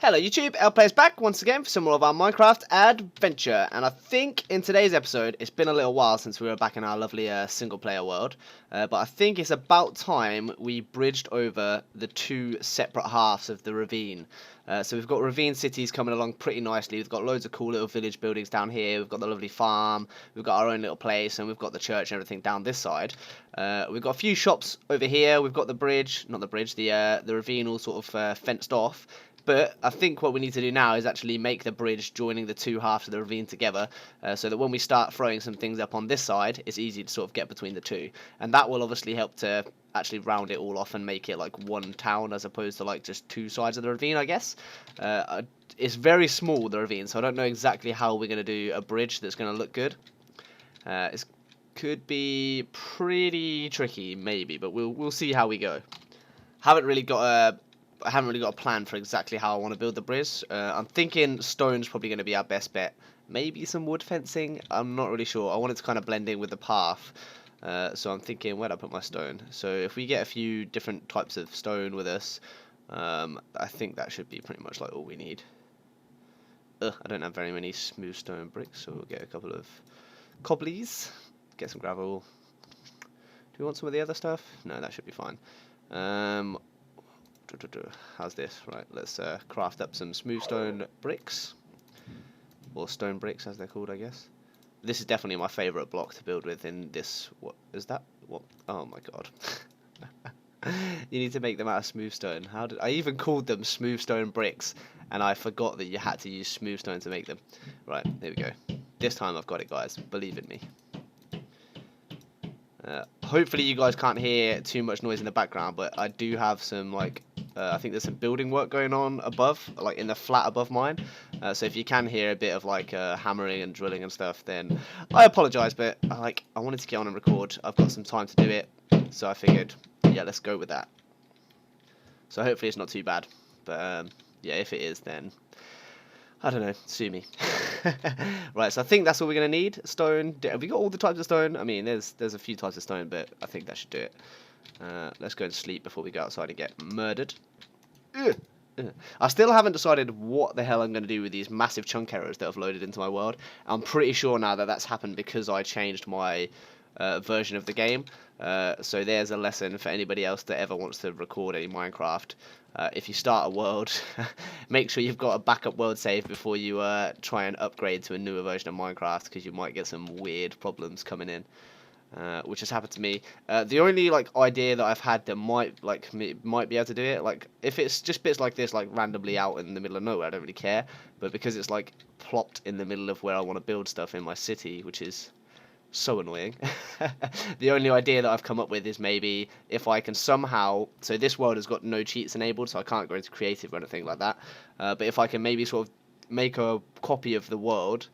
Hello YouTube, LPlayer's back once again for some more of our Minecraft adventure, and I think in today's episode, it's been a little while since we were back in our lovely single player world, but I think it's about time we bridged over the two separate halves of the ravine. So we've got ravine cities coming along pretty nicely. We've got loads of cool little village buildings down here, we've got the lovely farm, we've got our own little place, and we've got the church and everything down this side. We've got a few shops over here, we've got the bridge, not the bridge, the ravine all sort of fenced off. But I think what we need to do now is actually make the bridge joining the two halves of the ravine together, so that when we start throwing some things up on this side, it's easy to sort of get between the two. And that will obviously help to actually round it all off and make it like one town as opposed to like just two sides of the ravine, I guess. It's very small, the ravine, so I don't know exactly how we're going to do a bridge that's going to look good. It could be pretty tricky, maybe, but we'll see how we go. I haven't really got a plan for exactly how I want to build the bridge. I'm thinking stone's probably going to be our best bet. Maybe some wood fencing. I'm not really sure. I want it to kind of blend in with the path. So I'm thinking, where'd I put my stone? So if we get a few different types of stone with us, I think that should be pretty much like all we need. I don't have very many smooth stone bricks, so we'll get a couple of cobblies. Get some gravel. Do we want some of the other stuff? No, that should be fine. How's this? Right, let's craft up some smooth stone bricks, or stone bricks as they're called, I guess. This is definitely my favourite block to build with in this. What is that? What? Oh my god. You need to make them out of smooth stone. How did I even called them smooth stone bricks, and I forgot that you had to use smooth stone to make them. Right, there we go. This time I've got it, guys. Believe in me. Hopefully you guys can't hear too much noise in the background, but I do have some like I think there's some building work going on above, like in the flat above mine. So if you can hear a bit of like hammering and drilling and stuff, then I apologise. But I wanted to get on and record. I've got some time to do it, so I figured, yeah, let's go with that. So hopefully it's not too bad. But yeah, if it is, then I don't know, sue me. Right, so I think that's all we're going to need. Stone. Have we got all the types of stone? I mean, there's a few types of stone, but I think that should do it. Let's go and sleep before we go outside and get murdered. I still haven't decided what the hell I'm going to do with these massive chunk errors that have loaded into my world. I'm pretty sure now that that's happened because I changed my version of the game. So there's a lesson for anybody else that ever wants to record any Minecraft. If you start a world, make sure you've got a backup world save before you try and upgrade to a newer version of Minecraft, because you might get some weird problems coming in, which has happened to me. The only idea that I've had that might be able to do it, like if it's just bits like this, like randomly out in the middle of nowhere, I don't really care. But because it's like plopped in the middle of where I want to build stuff in my city, which is so annoying. The only idea that I've come up with is maybe if I can somehow, so this world has got no cheats enabled, so I can't go into creative or anything like that, but if I can maybe sort of make a copy of the world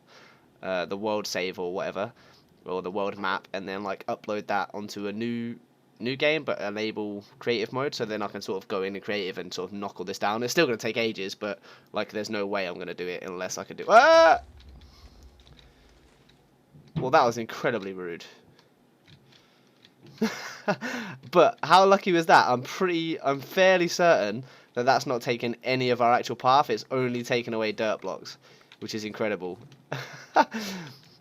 save or whatever, or the world map, and then like upload that onto a new game but enable creative mode, so then I can sort of go into creative and sort of knock all this down. It's still going to take ages, but like there's no way I'm going to do it unless I can do Well, that was incredibly rude. But how lucky was that? I'm fairly certain that that's not taken any of our actual path. It's only taken away dirt blocks, which is incredible.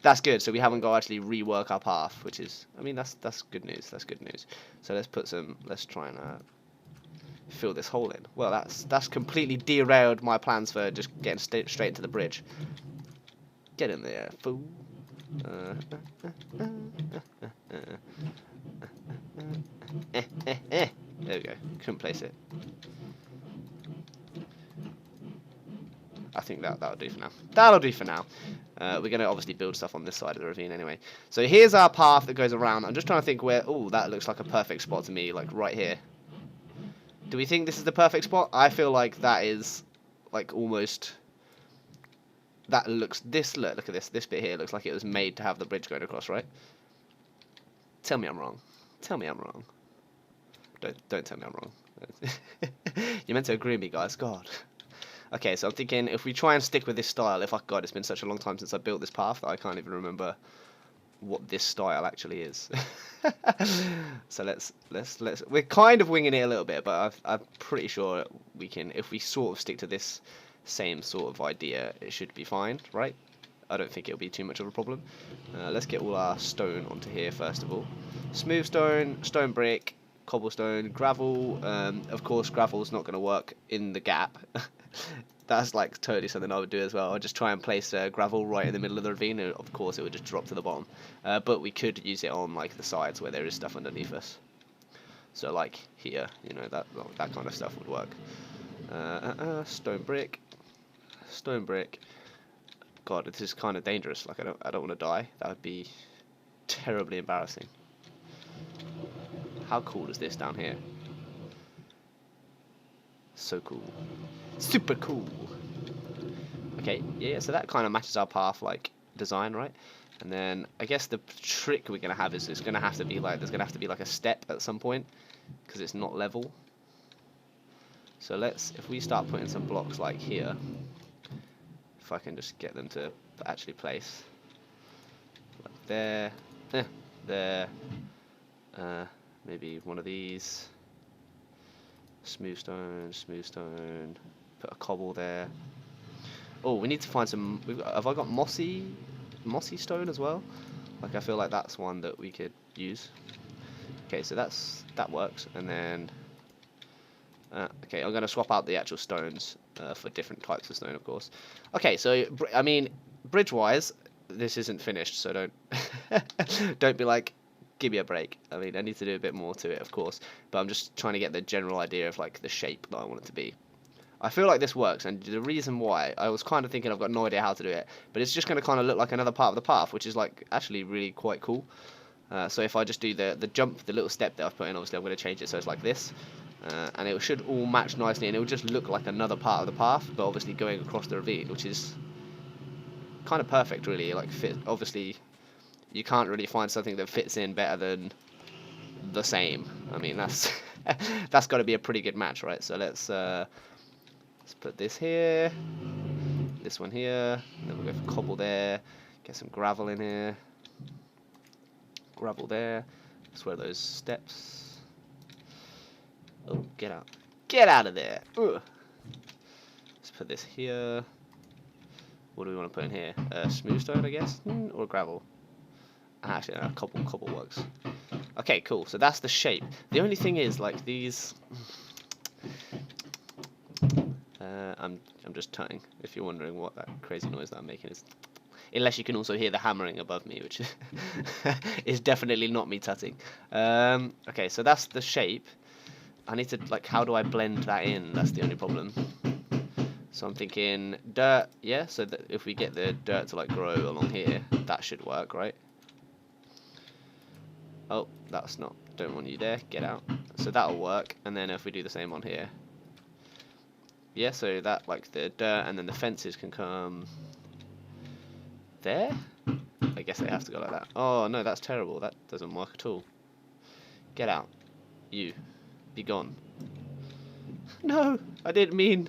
That's good. So we haven't got to actually rework our path, which is, I mean, that's good news. That's good news. So let's try and fill this hole in. Well, that's completely derailed my plans for just getting straight into the bridge. Get in there, fool. There we go. Couldn't place it. I think that'll do for now. That'll do for now. We're going to obviously build stuff on this side of the ravine anyway. So here's our path that goes around. I'm just trying to think where... Oh, that looks like a perfect spot to me, like right here. Do we think this is the perfect spot? I feel like that is like almost... That looks... Look at this. This bit here looks like it was made to have the bridge going across, right? Tell me I'm wrong. Tell me I'm wrong. Don't tell me I'm wrong. You're meant to agree with me, guys. God. Okay, so I'm thinking if we try and stick with this style, God, it's been such a long time since I built this path that I can't even remember what this style actually is. So let's we're kind of winging it a little bit, but I'm pretty sure we can, if we sort of stick to this same sort of idea, it should be fine, right? I don't think it'll be too much of a problem. Let's get all our stone onto here first of all. Smooth stone, stone brick, cobblestone, gravel. Of course, gravel's not going to work in the gap. That's like totally something I would do as well. I'd just try and place gravel right in the middle of the ravine, and of course it would just drop to the bottom. But we could use it on like the sides where there is stuff underneath us. So like here, you know, that kind of stuff would work. Stone brick, stone brick. God, this is kind of dangerous. Like I don't want to die. That would be terribly embarrassing. How cool is this down here? So cool. Super cool. Okay, yeah, so that kind of matches our path, like, design, right? And then, I guess the trick we're going to have is it's going to have to be, like, there's going to have to be, like, a step at some point, because it's not level. So let's, if we start putting some blocks, like, here, if I can just get them to actually place, like there, there, maybe one of these, smooth stone, put a cobble there. Oh, we need to find some, have I got mossy stone as well? Like, I feel like that's one that we could use. Okay, so that works, and then, okay, I'm going to swap out the actual stones for different types of stone, of course. Okay, so, I mean, bridge-wise, this isn't finished, so don't be like, give me a break. I mean, I need to do a bit more to it, of course, but I'm just trying to get the general idea of, like, the shape that I want it to be. I feel like this works, and the reason why, I was kind of thinking I've got no idea how to do it, but it's just going to kind of look like another part of the path, which is, like, actually really quite cool. So if I just do the jump, the little step that I've put in, obviously I'm going to change it so it's like this, and it should all match nicely, and it will just look like another part of the path, but obviously going across the ravine, which is kind of perfect, really. Like, obviously, you can't really find something that fits in better than the same. I mean, that's that's got to be a pretty good match, right? So let's put this here, this one here, and then we'll go for cobble there, get some gravel in here, gravel there. That's where those steps. Oh, get out! Get out of there! Ugh. Let's put this here. What do we want to put in here? Smooth stone, I guess, or gravel. Actually, no, cobble works. Okay, cool. So that's the shape. The only thing is, like, these. I'm just tutting. If you're wondering what that crazy noise that I'm making is, unless you can also hear the hammering above me, which is definitely not me tutting. Okay, so that's the shape. I need to, like, how do I blend that in? That's the only problem. So I'm thinking dirt, yeah. So that if we get the dirt to, like, grow along here, that should work, right? Oh, that's not, don't want you there, get out. So that'll work, and then if we do the same on here. Yeah, so that, like, the dirt, and then the fences can come there? I guess they have to go like that. Oh, no, that's terrible, that doesn't work at all. Get out. You. Be gone. No, I didn't mean...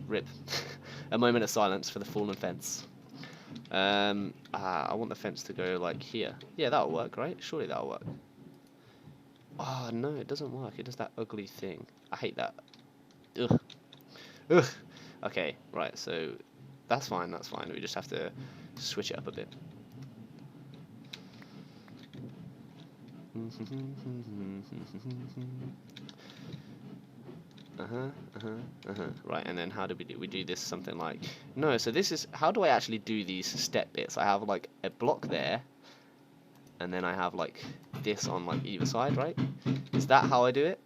Rip. A moment of silence for the fallen fence. I want the fence to go like here. Yeah, that'll work, right? Surely that'll work. Oh, no, it doesn't work. It does that ugly thing. I hate that. Ugh. Ugh. Okay, right, so that's fine, that's fine. We just have to switch it up a bit. Right, and then how do we do? We do this something like... No, so this is... How do I actually do these step bits? I have, like, a block there, and then I have, like, this on, like, either side, right? Is that how I do it?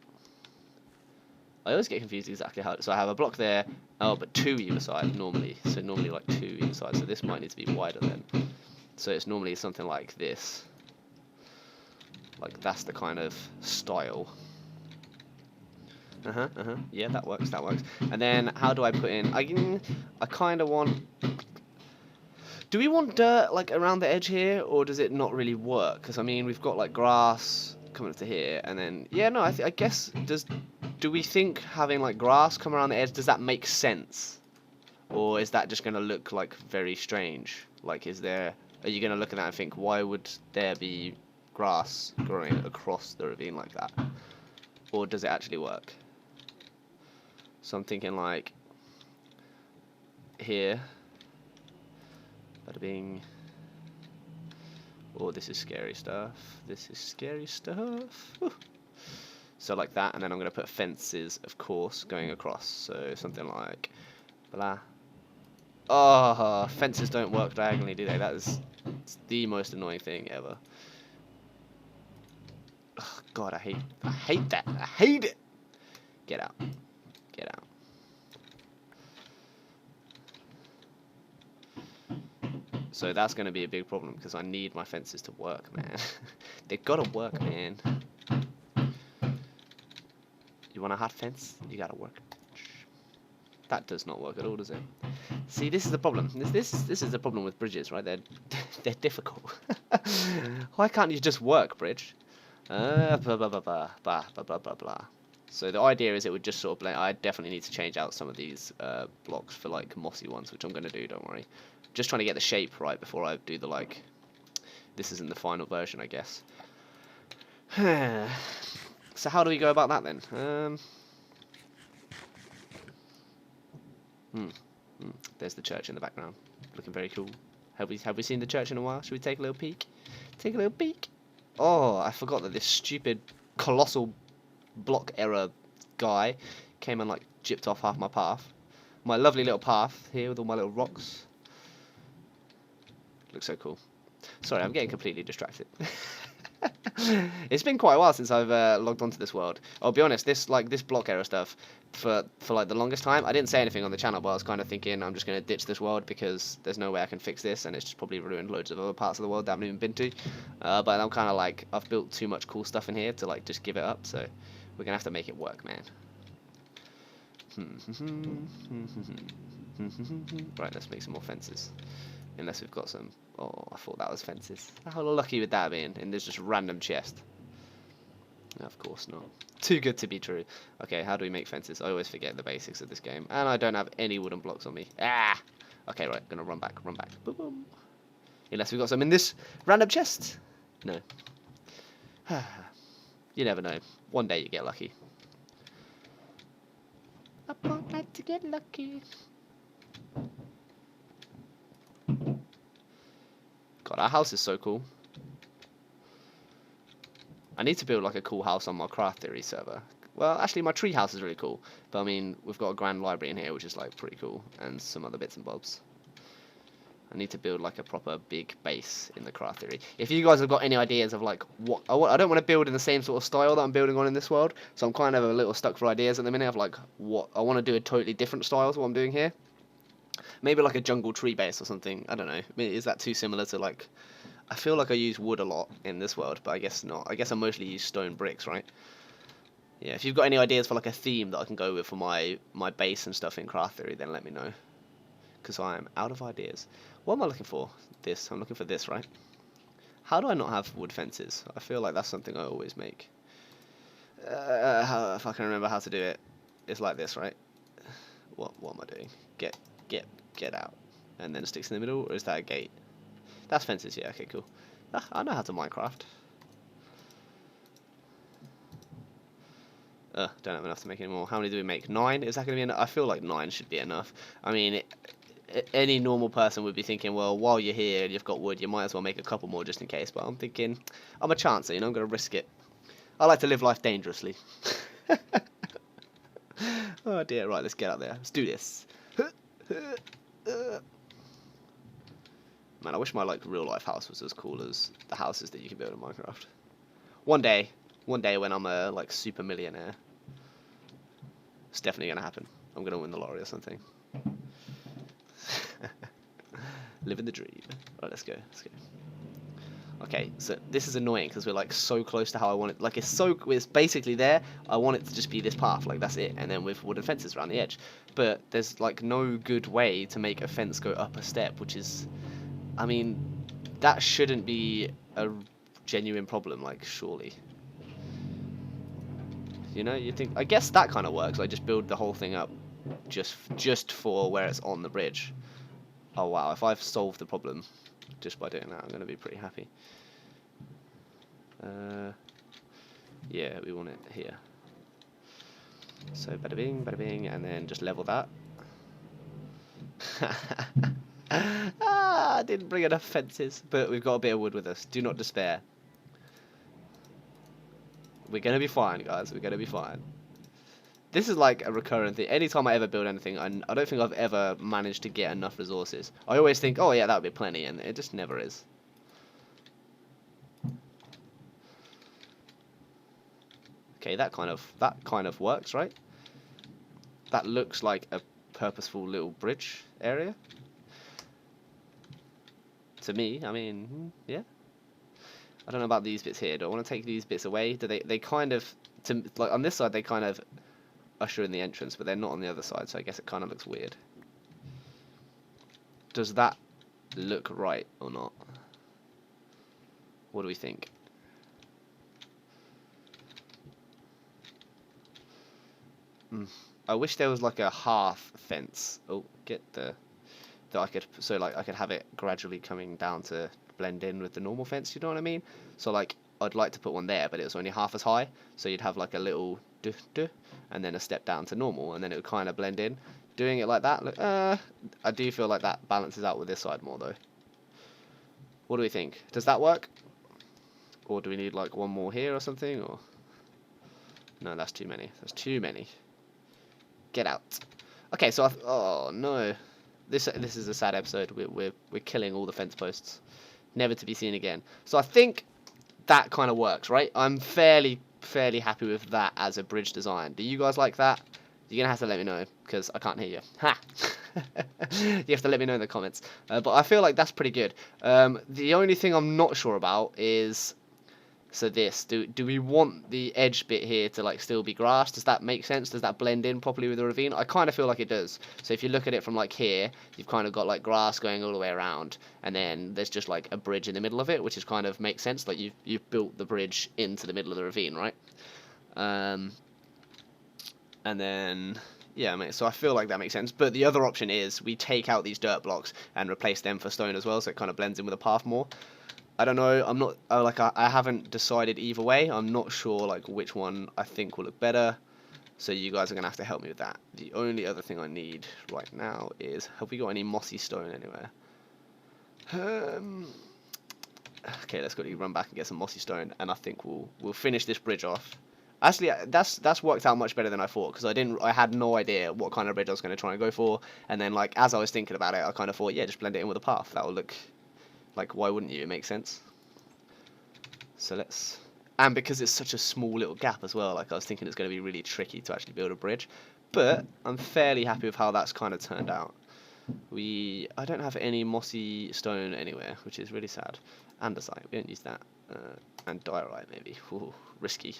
I always get confused exactly how... So I have a block there, oh, but two either side, normally. So normally, like, two either side, so this might need to be wider then. So it's normally something like this. Like, that's the kind of style. Yeah, that works, that works. And then, how do I put in... I kind of want... Do we want dirt, like, around the edge here, or does it not really work? Because, I mean, we've got, like, grass coming up to here, and then... Yeah, no, I guess... Do we think having, like, grass come around the edge, does that make sense? Or is that just going to look, like, very strange? Like, is there... Are you going to look at that and think, why would there be grass growing across the ravine like that? Or does it actually work? So I'm thinking, like... here. Bada bing. Oh, this is scary stuff. This is scary stuff. Whew. So like that, and then I'm going to put fences, of course, going across. So something like blah. Oh, fences don't work diagonally, do they? That is the most annoying thing ever. Oh, God, I hate that. I hate it. Get out. Get out. So that's going to be a big problem because I need my fences to work, man. They gotta work, man. You want a hot fence? You gotta work. That does not work at all, does it? See, this is the problem. This is the problem with bridges, right? They're difficult. Why can't you just work, bridge? Blah blah blah blah blah blah blah blah blah. So the idea is it would just sort of blend. I definitely need to change out some of these blocks for like mossy ones, which I'm going to do. Don't worry. Just trying to get the shape right before I do the like. This isn't the final version, I guess. So how do we go about that then? There's the church in the background, looking very cool. Have we seen the church in a while? Should we take a little peek? Take a little peek. Oh, I forgot that this stupid, colossal block error guy came and like gypped off half my path. My lovely little path here with all my little rocks. Looks so cool. Sorry, I'm getting completely distracted. It's been quite a while since I've logged onto this world. I'll be honest, this block error stuff for like the longest time, I didn't say anything on the channel, but I was kind of thinking I'm just going to ditch this world because there's no way I can fix this, and it's just probably ruined loads of other parts of the world that I haven't even been to. But I'm kind of like, I've built too much cool stuff in here to like just give it up, so we're going to have to make it work, man. Right, let's make some more fences. Unless we've got some. Oh, I thought that was fences. How lucky would that have been in this just random chest? No, of course not. Too good to be true. Okay, how do we make fences? I always forget the basics of this game. And I don't have any wooden blocks on me. Ah! Okay, right, gonna run back, run back. Boom, boom. Unless we've got some in this random chest. No. You never know. One day you get lucky. I won't like to get lucky. God, our house is so cool. I need to build like a cool house on my craft theory server. Well, actually my tree house is really cool. But I mean, we've got a grand library in here, which is like pretty cool. And some other bits and bobs. I need to build like a proper big base in the craft theory. If you guys have got any ideas of like what I don't want to build in the same sort of style that I'm building on in this world. So I'm kind of a little stuck for ideas at the minute of like what I want to do a totally different style to what I'm doing here. Maybe like a jungle tree base or something. I don't know. I mean, is that too similar to like... I feel like I use wood a lot in this world, but I guess not. I guess I mostly use stone bricks, right? Yeah, if you've got any ideas for like a theme that I can go with for my base and stuff in craft theory, then let me know. Because I am out of ideas. What am I looking for? This. I'm looking for this, right? How do I not have wood fences? I feel like that's something I always make. If I can remember how to do it. It's like this, right? What am I doing? Get out. And then it sticks in the middle, or is that a gate? That's fences, yeah, okay, cool. I know how to Minecraft. Don't have enough to make any more. How many do we make? 9? Is that going to be enough? I feel like 9 should be enough. I mean, any normal person would be thinking, well, while you're here and you've got wood, you might as well make a couple more just in case. But I'm thinking, I'm a chancer, you know, I'm going to risk it. I like to live life dangerously. Oh dear, right, let's get out there. Let's do this. Man, I wish my like real life house was as cool as the houses that you can build in Minecraft. One day when I'm a like super millionaire, it's definitely gonna happen. I'm gonna win the lottery or something. Living the dream. Right, let's go. Okay, so this is annoying because we're like so close to how I want it. Like it's basically there. I want it to just be this path, like that's it, and then with wooden fences around the edge. But there's like no good way to make a fence go up a step, which is, I mean, that shouldn't be a genuine problem. Like surely, you know, you think. I guess that kind of works. Like just build the whole thing up, just for where it's on the bridge. Oh wow, if I've solved the problem just by doing that, I'm going to be pretty happy. Yeah, we want it here. So bada bing, and then just level that. I didn't bring enough fences, but we've got a bit of wood with us. Do not despair. We're gonna be fine, guys. We're gonna be fine. This is like a recurrent thing. Anytime I ever build anything, I don't think I've ever managed to get enough resources. I always think, oh yeah, that would be plenty, and it just never is. Okay, that kind of works, right? That looks like a purposeful little bridge area. To me, I mean, yeah. I don't know about these bits here. Do I want to take these bits away? Do they kind of, like on this side, they kind of usher in the entrance, but they're not on the other side, so I guess it kind of looks weird. Does that look right or not? What do we think? I wish there was like a half fence. Oh, get that I could, so like I could have it gradually coming down to blend in with the normal fence. You know what I mean? So like I'd like to put one there, but it was only half as high. So you'd have like a little duh, duh, and then a step down to normal, and then it would kind of blend in. Doing it like that, look, I do feel like that balances out with this side more though. What do we think? Does that work? Or do we need like one more here or something? Or no, that's too many. That's too many. Get out. Okay, so oh no, this is a sad episode. We're killing all the fence posts, never to be seen again. So I think that kind of works, right? I'm fairly happy with that as a bridge design. Do you guys like that? You're gonna have to let me know because I can't hear you. Ha! You have to let me know in the comments. But I feel like that's pretty good. The only thing I'm not sure about is, so this, do we want the edge bit here to like still be grass? Does that make sense? Does that blend in properly with the ravine? I kind of feel like it does. So if you look at it from like here, you've kind of got like grass going all the way around, and then there's just like a bridge in the middle of it, which is kind of makes sense. Like you've built the bridge into the middle of the ravine, right? And then yeah, mate, so I feel like that makes sense. But the other option is we take out these dirt blocks and replace them for stone as well, so it kind of blends in with the path more. I don't know. I'm not I haven't decided either way. I'm not sure like which one I think will look better. So you guys are gonna have to help me with that. The only other thing I need right now is, have we got any mossy stone anywhere? Okay, let's quickly run back and get some mossy stone, and I think we'll finish this bridge off. Actually, that's worked out much better than I thought, because I had no idea what kind of bridge I was going to try and go for, and then like as I was thinking about it, I kind of thought, yeah, just blend it in with the path. That will look like, why wouldn't you? It makes sense. So let's, and because it's such a small little gap as well, like I was thinking it's going to be really tricky to actually build a bridge, but I'm fairly happy with how that's kind of turned out. I don't have any mossy stone anywhere, which is really sad. Andesite, we don't use that. And diorite maybe. Ooh, risky.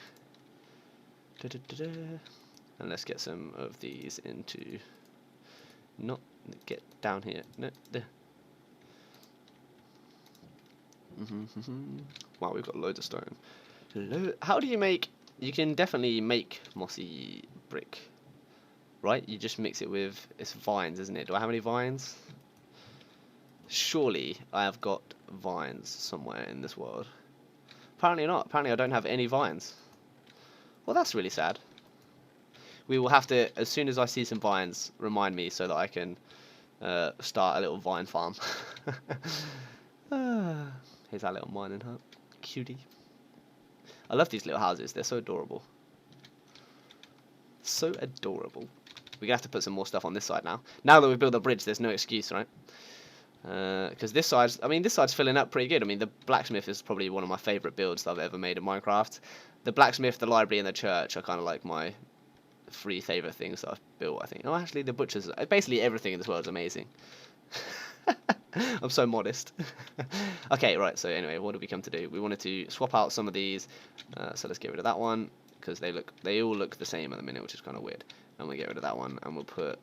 And let's get some of these into, not get down here. No, there. Wow, we've got loads of stone. How do you make? You can definitely make mossy brick, right? You just mix it with, it's vines, isn't it? Do I have any vines? Surely I have got vines somewhere in this world. Apparently not. Apparently I don't have any vines. Well, that's really sad. We will have to, as soon as I see some vines, remind me so that I can start a little vine farm. Here's our little mining hut. Cutie. I love these little houses. They're so adorable. So adorable. We're going to have to put some more stuff on this side now. Now that we've built the bridge, there's no excuse, right? Because this side's, I mean, this side's filling up pretty good. I mean, the blacksmith is probably one of my favourite builds that I've ever made in Minecraft. The blacksmith, the library, and the church are kind of like my 3 favourite things that I've built, I think. Oh, actually, the butcher's, basically everything in this world is amazing. I'm so modest. Okay, right, so anyway, what did we come to do? We wanted to swap out some of these, so let's get rid of that one, because they all look the same at the minute, which is kind of weird. And we'll get rid of that one, and we'll put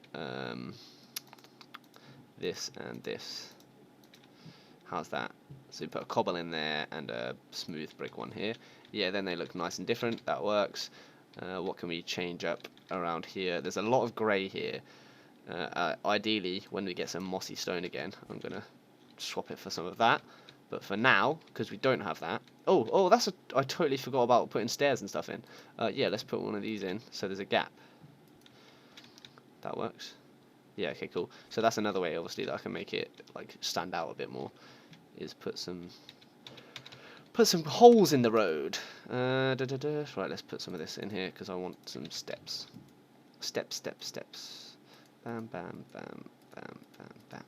this and this. How's that? So we put a cobble in there and a smooth brick one here. Yeah, then they look nice and different. That works. What can we change up around here? There's a lot of grey here. Ideally, when we get some mossy stone again, I'm going to swap it for some of that. But for now, because we don't have that... Oh, I totally forgot about putting stairs and stuff in. Yeah, let's put one of these in so there's a gap. That works. Yeah, okay, cool. So that's another way, obviously, that I can make it like stand out a bit more, is put some holes in the road. Right, let's put some of this in here because I want some steps. Steps. Bam, bam, bam, bam, bam, bam.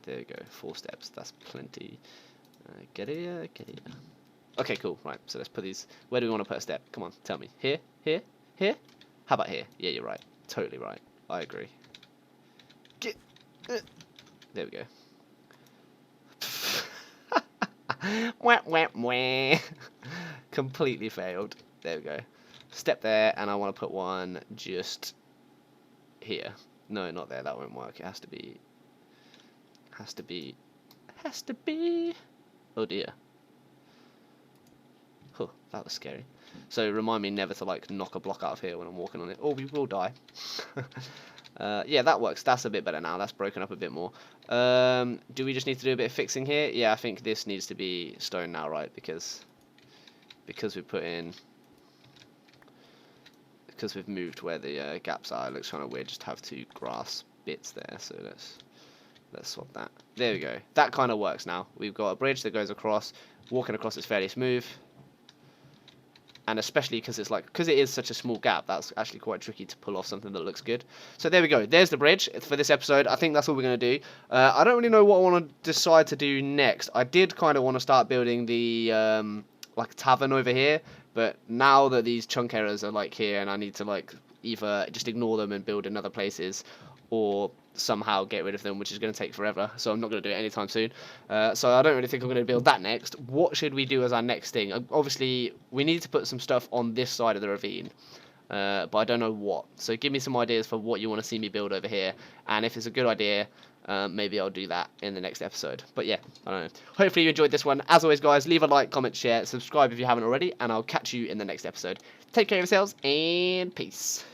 There we go. 4 steps. That's plenty. Get here. Okay, cool. Right, so let's put these. Where do we want to put a step? Come on, tell me. Here? How about here? Yeah, you're right. Totally right. I agree. There we go. Wah. Completely failed. There we go. Step there, and I want to put one just here. No, not there. That won't work. It has to be. Oh dear. Huh, that was scary. So remind me never to like knock a block out of here when I'm walking on it, or we will die. Yeah, that works. That's a bit better now. That's broken up a bit more. Do we just need to do a bit of fixing here? Yeah, I think this needs to be stone now, right? Because we put in, because we've moved where the gaps are. It looks kind of weird just to have 2 grass bits there. So let's swap that. There we go. That kind of works now. We've got a bridge that goes across. Walking across is fairly smooth. And especially because it is such a small gap, that's actually quite tricky to pull off something that looks good. So there we go. There's the bridge for this episode. I think that's all we're going to do. I don't really know what I want to decide to do next. I did kind of want to start building the like tavern over here, but now that these chunk errors are like here, and I need to like either just ignore them and build in other places, or somehow get rid of them, which is going to take forever, so I'm not going to do it anytime soon. So I don't really think I'm going to build that next. What should we do as our next thing? Obviously, we need to put some stuff on this side of the ravine, but I don't know what. So give me some ideas for what you want to see me build over here, and if it's a good idea, maybe I'll do that in the next episode. But yeah, I don't know. Hopefully you enjoyed this one. As always, guys, leave a like, comment, share, subscribe if you haven't already, and I'll catch you in the next episode. Take care of yourselves, and peace.